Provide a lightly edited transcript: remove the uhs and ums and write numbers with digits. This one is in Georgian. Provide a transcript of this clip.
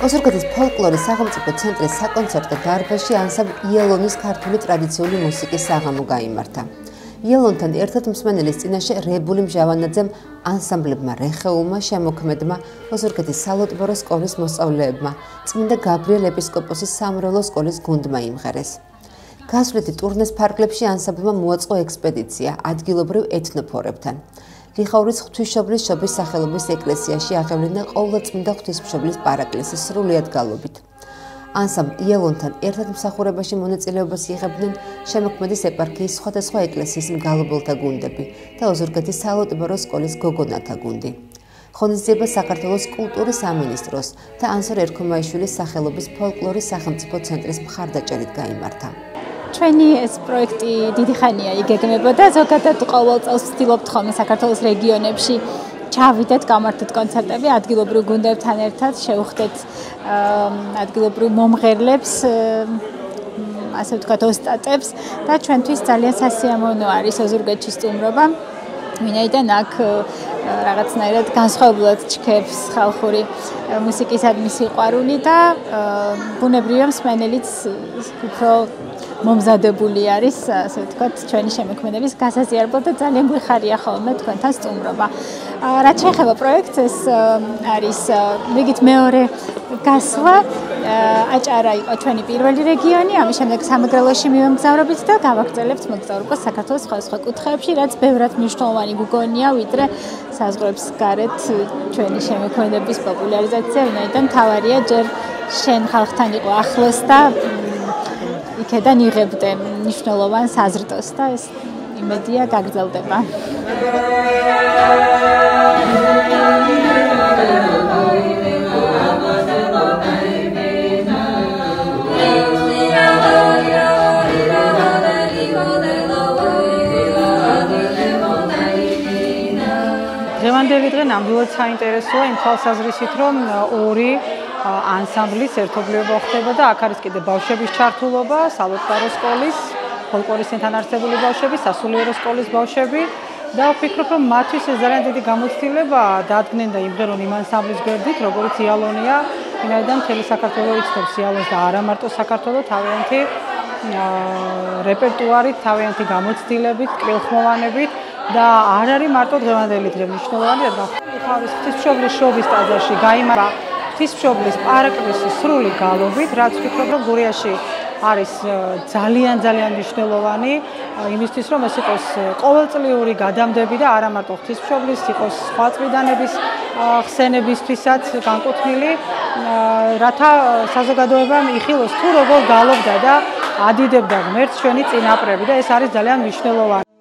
ოზურგეთის ფოლკლორის სახელმწიფო ცენტრის საკონცერტო დარბაზში ანსამბლ იელონის ქართული ტრადიციული მუსიკის საღამო გაიმართა. იელონთან ერთად მსმენელის წინაშე რებული მჟავანაძემ, ანსამბლებმა რეხეულმა, შემოქმედმა, ოზურგეთის სალოტბორო სკოლის მოსწავლეებმა, წმინდა გაბრიელ ეპისკოპოსის სამრევლო სკოლის გუნდმა იმღერეს. გასვლითი ტურნეს ფარგლებში ანსამბლმა მოაწყო ექსპედიცია ადგილობრივ ეთნოფორებთან. ლიხაურის ღვთისმშობლის შობის სახელობის ეკლესიაში აღევლინა ყოვლადწმინდა ღვთისმშობლის პარაკლისის სრულიად გალობით. ანსამბლ იელონთან ერთად მსახურებაში მონაწილეობას იღებდნენ შემოქმედის ეპარქიის სხვადასხვა ეკლესიის მგალობელთა გუნდები და ოზურგეთის სალოტბორო სკოლის გოგონათა გუნდი. ღონისძიება საქართველოს კულტურის სამინისტროს და ანსორ ერქომაიშვილის სახელობის ფოლკლორის სახელმწიფო ცენტრის მხარდაჭერით გაიმართა. ჩვენი ეს პროექტი დიდი ხანია იგეგმებოდა, ზოგადად ყოველ წელს ვცდილობთ ხოლმე საქართველოს რეგიონებში ჩავიდეთ, გამართეთ კონცერტები ადგილობრივ გუნდებთან ერთად, შევხვდეთ ადგილობრივ მომღერლებს, ასე ვთქვათ, ოსტატებს და ჩვენთვის ძალიან სასიამოვნო არის ოზურგეთში სტუმრობა. ვინაიდან აქ რაღაცნაირად განსხვავებულად ჩქეფს ხალხური მუსიკისადმი სიყვარული და ბუნებრივია მსმენელიც უფრო მომზადებული არის, ასე ვთქვათ, ჩვენი შემოქმედების გასაზიარებლად და ძალიან გვიხარია ხოლმე თქვენთან სტუმრობა. რაც შეეხება პროექტს, ეს არის მიგით მეორე გასვლა. აჭარა იყო ჩვენი პირველი რეგიონი, ამის შემდეგ სამეგრელოში მივემგზავრებით და გავაგრძელებთ მოგზაურობას საქართველოს სხვადასხვა კუთხეებში, რაც ბევრად მნიშვნელოვანი გუგონია, ვიდრე საზღვრებს გარეთ ჩვენი შემოქმედების პოპულარიზაცია, ვინაიდან მთავარია ჯერ შენ ხალხთან იყო ახლოს და იქედან იღებდე მნიშვნელოვან საზრდოს და ეს იმედია გაგრძელდება. დღევანდელი დღე ნამდვილად საინტერესოა იმ თვალსაზრისით, რომ ორი ანსამბლის ერთობლიობა ხდება და აქ არის კიდე ბავშვების ჩართულობა, სალოტბორო სკოლის, ფოლკლორის ცენტრთან არსებული ბავშვები, სასულიერო სკოლის ბავშვები და ვფიქრობ, რომ მათთვის ეს ძალიან დიდი გამოცდილებაა დადგნენ და იმღერონ იმ ანსამბლის გვერდით, როგორც იალონია, ვინაიდან მთელი საქართველო იცნობს იალონს და არა მარტო საქართველო, თავიანთი რეპერტუარით, თავიანთი გამოცდილებით, კრილხმოვანებით და არ არის მარტო დღევანდელი დღე მნიშვნელოვანი, რადგან ლიხაურის ღვთისმშობლის შობის ტაძარში გაიმართა ღვთისმშობლის პარაკლისის სრული გალობით, რაც ვფიქრობ, რომ გურიაში არის ძალიან მნიშვნელოვანი იმისთვის, რომ ეს იყოს ყოველწლიური გადამდები და არა მარტო ღვთისმშობლის, იყოს სხვა წმინდანების ხსენებისთვისაც განკუთვნილი, რათა საზოგადოებამ იხილოს თუ როგორ გალობდა და ადიდებდა ღმერთს ჩვენი წინაპრები და ეს არის ძალიან მნიშვნელოვანი.